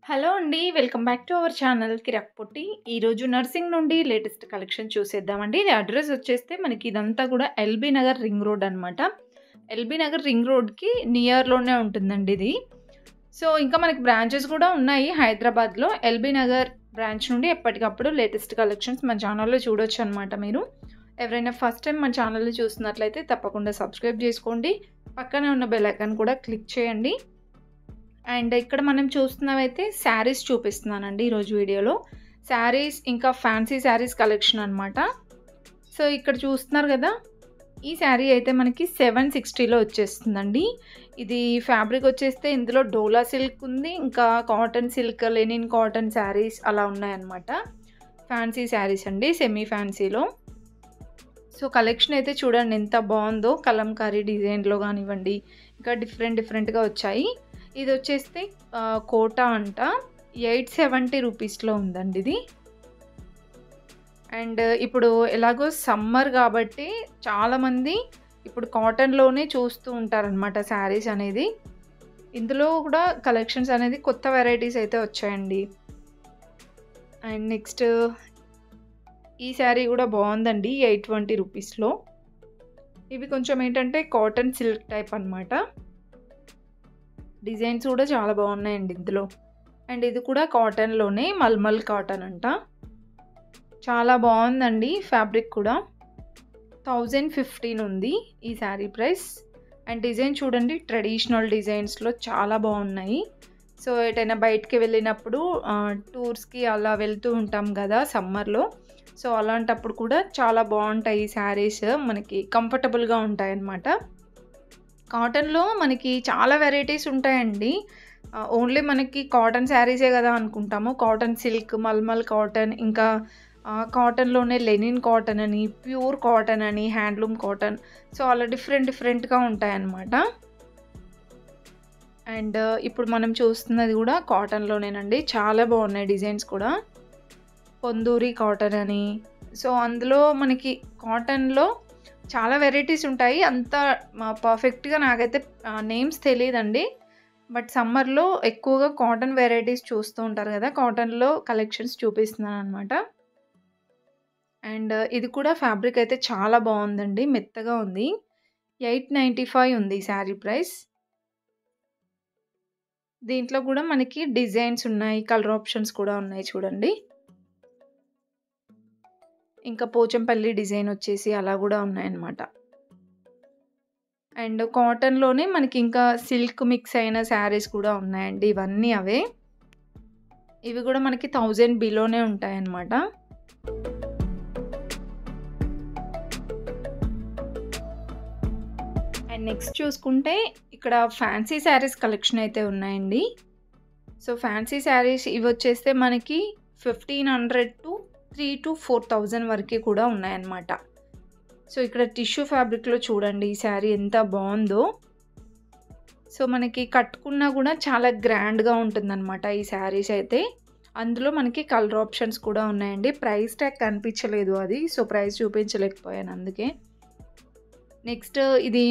Hello అండి. Welcome back to our channel Kirak Potti. ఈరోజు nursing నుండి లేటెస్ట్ కలెక్షన్ చూసేద్దామండి. ఇది అడ్రస్ వచ్చేస్తే మనకి ఇదంతా కూడా ఎల్బీ నగర్ రింగ్ రోడ్ అనమాట. ఎల్బీ నగర్ రింగ్ రోడ్‌కి నియర్‌లోనే ఉంటుందండి ఇది. సో, ఇంకా మనకి బ్రాంచెస్ కూడా ఉన్నాయి హైదరాబాద్‌లో. ఎల్బీ నగర్ బ్రాంచ్ నుండి ఎప్పటికప్పుడు లేటెస్ట్ కలెక్షన్స్ మన ఛానల్‌లో చూడొచ్చనమాట మీరు. ఎవరైనా ఫస్ట్ టైం మన ఛానల్‌ని చూస్తున్నట్లయితే తప్పకుండా సబ్స్క్రైబ్ చేసుకోండి. పక్కనే ఉన్న బెల్ ఐకాన్ కూడా క్లిక్ చేయండి. అండ్ ఇక్కడ మనం చూస్తున్నవైతే శారీస్ చూపిస్తున్నానండి ఈరోజు వీడియోలో. శారీస్ ఇంకా ఫ్యాన్సీ శారీస్ కలెక్షన్ అనమాట. సో, ఇక్కడ చూస్తున్నారు కదా! ఈ శారీ అయితే మనకి 760లో వచ్చేస్తుందండి. ఇది ఫ్యాబ్రిక్ వచ్చేస్తే ఇందులో డోలా సిల్క్ ఉంది. ఇంకా cotton silk, linen cotton saris అలా ఉన్నాయన్నమాట. ఫ్యాన్సీ శారీస్ అండి, సెమీ ఫ్యాన్సీలో. సో, కలెక్షన్ అయితే చూడండి ఎంత బాగుందో. కలంకారీ డిజైన్‌లో కానివ్వండి, ఇంకా డిఫరెంట్‌గా వచ్చాయి. ఇది వచ్చేస్తే కోటా అంట. 870 రూపీస్‌లో ఉందండి ఇది. అండ్ ఇప్పుడు ఎలాగో సమ్మర్ కాబట్టి చాలామంది ఇప్పుడు కాటన్‌లోనే చూస్తూ ఉంటారనమాట శారీస్ అనేది. ఇందులో కూడా కలెక్షన్స్ అనేది కొత్త వెరైటీస్ అయితే వచ్చాయండి. అండ్ నెక్స్ట్ ఈ శారీ కూడా బాగుందండి 820 రూపీస్‌లో. ఇవి కొంచెం ఏంటంటే కాటన్ సిల్క్ టైప్ అనమాట. డిజైన్స్ కూడా చాలా బాగున్నాయండి ఇందులో. అండ్ ఇది కూడా కాటన్‌లోనే మల్మల్ కాటన్ అంట. చాలా బాగుందండి ఫ్యాబ్రిక్ కూడా. 1015 ఉంది ఈ శారీ ప్రైస్. అండ్ డిజైన్ చూడండి, ట్రెడిషనల్ డిజైన్స్‌లో చాలా బాగున్నాయి. సో, ఎటైనా బయటికి వెళ్ళినప్పుడు టూర్స్‌కి అలా వెళ్తూ ఉంటాం కదా సమ్మర్‌లో. సో, అలాంటప్పుడు కూడా చాలా బాగుంటాయి ఈ శారీస్. మనకి కంఫర్టబుల్‌గా ఉంటాయన్నమాట. కాటన్‌లో మనకి చాలా వెరైటీస్ ఉంటాయండి. ఓన్లీ మనకి కాటన్ శారీసే కదా అనుకుంటాము. కాటన్ సిల్క్, మల్మల్ కాటన్, ఇంకా కాటన్‌లోనే లెనిన్ కాటన్ అని, ప్యూర్ కాటన్ అని, హ్యాండ్లూమ్ కాటన్. సో, అలా డిఫరెంట్‌గా ఉంటాయన్నమాట. అండ్ ఇప్పుడు మనం చూస్తున్నది కూడా కాటన్‌లోనేనండి. చాలా బాగున్నాయి డిజైన్స్ కూడా. పొందూరి కాటన్ అని. సో, అందులో మనకి కాటన్‌లో చాలా వెరైటీస్ ఉంటాయి. అంత పర్ఫెక్ట్‌గా నాకైతే నేమ్స్ తెలీదండి. బట్ సమ్మర్‌లో ఎక్కువగా కాటన్ వెరైటీస్ చూస్తూ ఉంటారు కదా! కాటన్‌లో కలెక్షన్స్ చూపిస్తున్నాననమాట. అండ్ ఇది కూడా ఫ్యాబ్రిక్ అయితే చాలా బాగుందండి. మెత్తగా ఉంది. 895 ఉంది శారీ ప్రైస్. దీంట్లో కూడా మనకి డిజైన్స్ ఉన్నాయి. కలర్ ఆప్షన్స్ కూడా ఉన్నాయి చూడండి. ఇంకా పోచంపల్లి డిజైన్ వచ్చేసి అలా కూడా ఉన్నాయన్నమాట. అండ్ కాటన్‌లోనే మనకి ఇంకా సిల్క్ మిక్స్ అయిన శారీస్ కూడా ఉన్నాయండి. ఇవన్నీ అవే. ఇవి కూడా మనకి 1000 బిలోనే ఉంటాయన్నమాట. అండ్ నెక్స్ట్ చూసుకుంటే ఇక్కడ ఫ్యాన్సీ శారీస్ కలెక్షన్ అయితే ఉన్నాయండి. సో, ఫ్యాన్సీ శారీస్ ఇవి వచ్చేస్తే మనకి 1500 టు 3000-4000 వరకు కూడా ఉన్నాయన్నమాట. సో, ఇక్కడ టిష్యూ ఫ్యాబ్రిక్‌లో చూడండి ఈ శారీ ఎంత బాగుందో. సో, మనకి కట్టుకున్నా కూడా చాలా గ్రాండ్‌గా ఉంటుందన్నమాట ఈ శారీస్ అయితే. అందులో మనకి కలర్ ఆప్షన్స్ కూడా ఉన్నాయండి. ప్రైస్ ట్యాగ్ కనిపించలేదు అది. సో, ప్రైస్ చూపించలేకపోయాను అందుకే. నెక్స్ట్ ఇది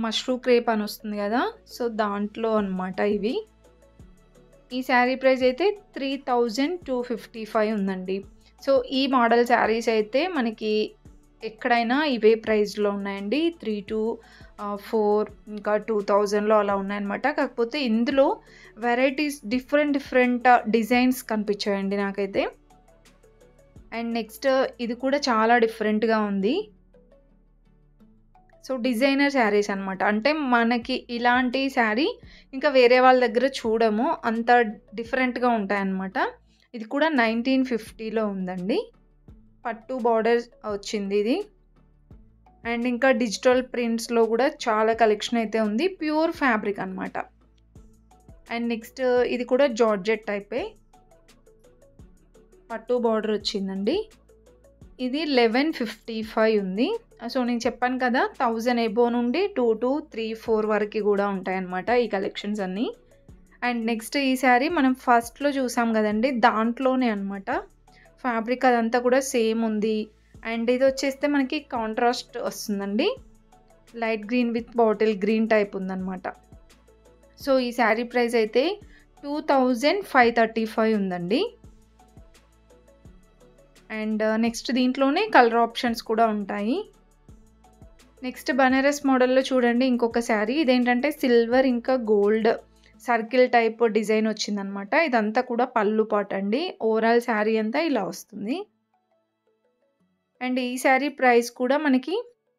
మష్రూ క్రేప్ అని వస్తుంది కదా! సో, దాంట్లో అనమాట ఇవి. ఈ శారీ ప్రైస్ అయితే 3255 ఉందండి. సో, ఈ మోడల్ శారీస్ అయితే మనకి ఎక్కడైనా ఇవే ప్రైస్‌లో ఉన్నాయండి. 4 ఇంకా 2000లో అలా ఉన్నాయన్నమాట. కాకపోతే ఇందులో వెరైటీస్ డిఫరెంట్ డిజైన్స్ కనిపించాయండి నాకైతే. అండ్ నెక్స్ట్ ఇది కూడా చాలా డిఫరెంట్‌గా ఉంది. సో, డిజైనర్ శారీస్ అనమాట. అంటే మనకి ఇలాంటి శారీ ఇంకా వేరే వాళ్ళ దగ్గర చూడము. అంత డిఫరెంట్‌గా ఉంటాయన్నమాట. ఇది కూడా 1950లో ఉందండి. పట్టు బార్డర్ వచ్చింది ఇది. అండ్ ఇంకా డిజిటల్ ప్రింట్స్‌లో కూడా చాలా కలెక్షన్ అయితే ఉంది. ప్యూర్ ఫ్యాబ్రిక్ అనమాట. అండ్ నెక్స్ట్ ఇది కూడా జార్జెట్ టైపే. పట్టు బార్డర్ వచ్చిందండి. ఇది 1155 ఉంది. సో, నేను చెప్పాను కదా 1000 ఎబోవ్ నుండి 2-3-4 వరకు కూడా ఉంటాయన్నమాట ఈ కలెక్షన్స్ అన్నీ. అండ్ నెక్స్ట్ ఈ శారీ మనం ఫస్ట్‌లో చూసాం కదండీ, దాంట్లోనే అనమాట. ఫ్యాబ్రిక్ అదంతా కూడా సేమ్ ఉంది. అండ్ ఇది వచ్చేస్తే మనకి కాంట్రాస్ట్ వస్తుందండి. Light green with bottle green type ఉందన్నమాట. సో, ఈ శారీ ప్రైస్ అయితే 2535 ఉందండి. అండ్ నెక్స్ట్ దీంట్లోనే కలర్ ఆప్షన్స్ కూడా ఉంటాయి. నెక్స్ట్ బనారస్ మోడల్‌లో చూడండి ఇంకొక శారీ. ఇదేంటంటే సిల్వర్ ఇంకా గోల్డ్ సర్కిల్ టైప్ డిజైన్ వచ్చిందనమాట. ఇదంతా కూడా పళ్ళు పార్ట్ అండి. ఓవరాల్ శారీ అంతా ఇలా వస్తుంది. అండ్ ఈ శారీ ప్రైస్ కూడా మనకి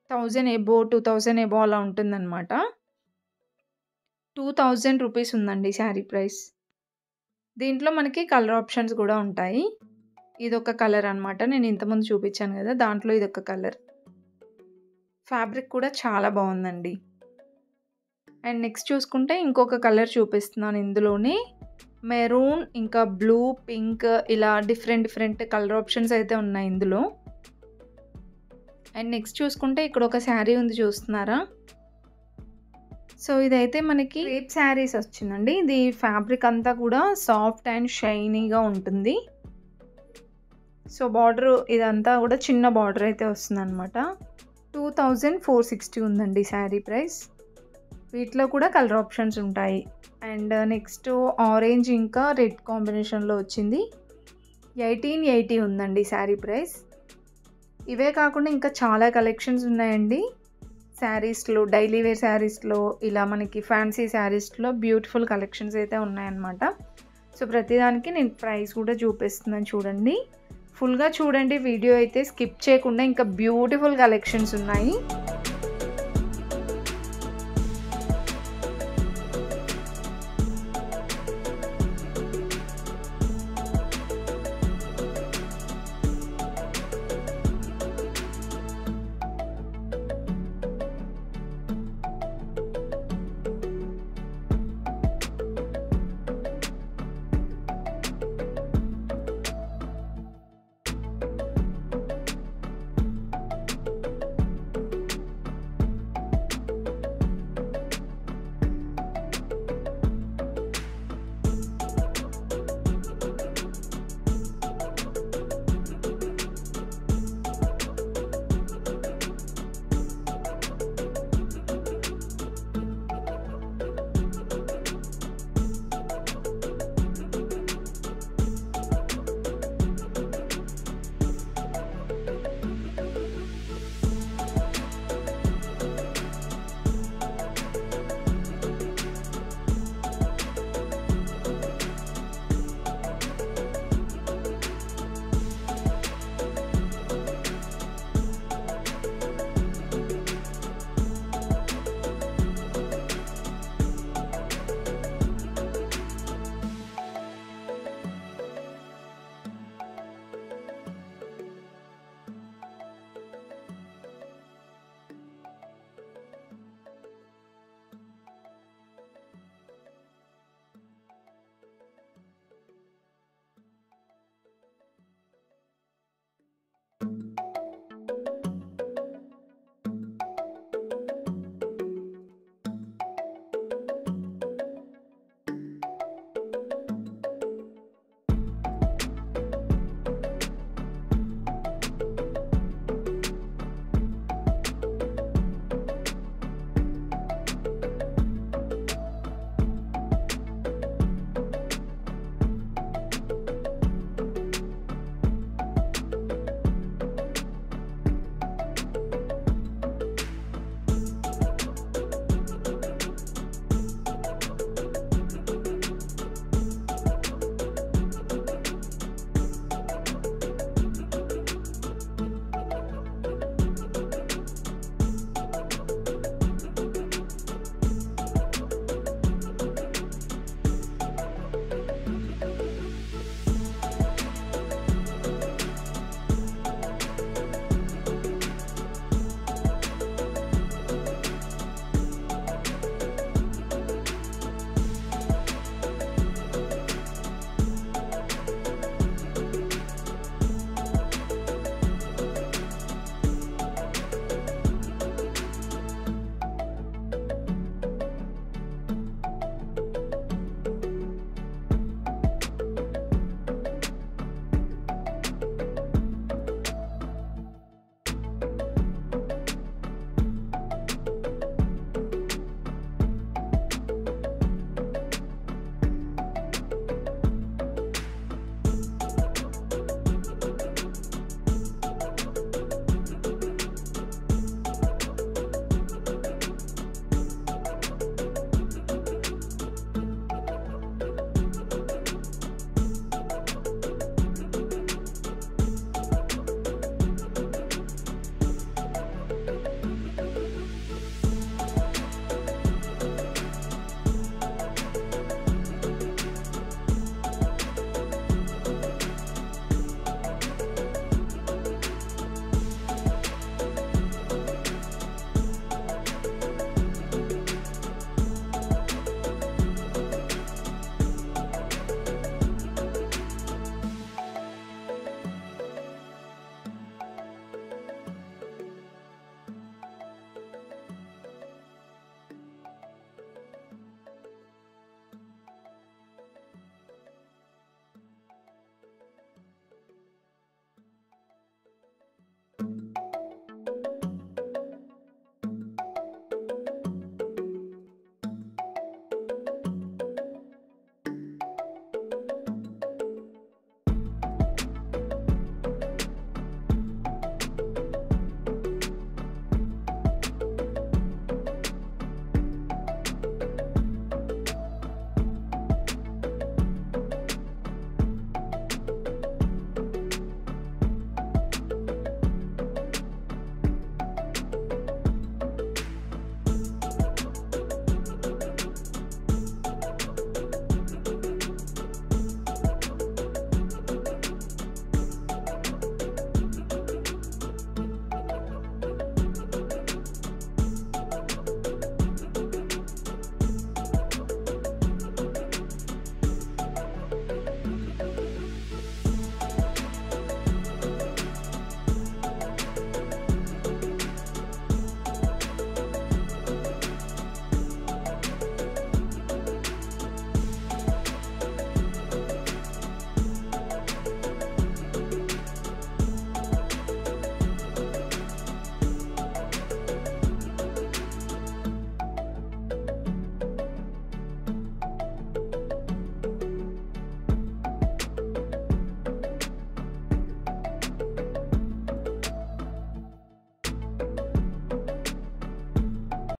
1000 ఎబోవ్ 2000 ఎబోవ్ అలా ఉంటుందన్నమాట. 2000 రూపీస్ ఉందండి శారీ ప్రైస్. దీంట్లో మనకి కలర్ ఆప్షన్స్ కూడా ఉంటాయి. ఇదొక కలర్ అనమాట. నేను ఇంతకుముందు చూపించాను కదా! దాంట్లో ఇదొక కలర్. ఫ్యాబ్రిక్ కూడా చాలా బాగుందండి. అండ్ నెక్స్ట్ చూసుకుంటే ఇంకొక కలర్ చూపిస్తున్నాను ఇందులోనే. మెరూన్ ఇంకా బ్లూ, పింక్ ఇలా డిఫరెంట్ కలర్ ఆప్షన్స్ అయితే ఉన్నాయి ఇందులో. అండ్ నెక్స్ట్ చూసుకుంటే ఇక్కడ ఒక శారీ ఉంది చూస్తున్నారా? సో ఇదైతే మనకి క్రేప్ శారీస్ వచ్చిందండి. ఇది ఫ్యాబ్రిక్ అంతా కూడా సాఫ్ట్ అండ్ షైనీగా ఉంటుంది. సో బార్డర్ ఇదంతా కూడా చిన్న బార్డర్ అయితే వస్తుందన్నమాట. 2460 ఉందండి శారీ ప్రైస్. వీటిలో కూడా కలర్ ఆప్షన్స్ ఉంటాయి. అండ్ నెక్స్ట్ ఆరెంజ్ ఇంకా రెడ్ కాంబినేషన్లో వచ్చింది. 1880 ఉందండి శారీ ప్రైస్. ఇవే కాకుండా ఇంకా చాలా కలెక్షన్స్ ఉన్నాయండి. శారీస్లో డైలీ వేర్ శారీస్లో ఇలా మనకి ఫ్యాన్సీ శారీస్లో బ్యూటిఫుల్ కలెక్షన్స్ అయితే ఉన్నాయన్నమాట. సో ప్రతిదానికి నేను ప్రైస్ కూడా చూపిస్తున్నాను చూడండి. ఫుల్గా చూడండి వీడియో అయితే స్కిప్ చేయకుండా. ఇంకా బ్యూటిఫుల్ కలెక్షన్స్ ఉన్నాయి.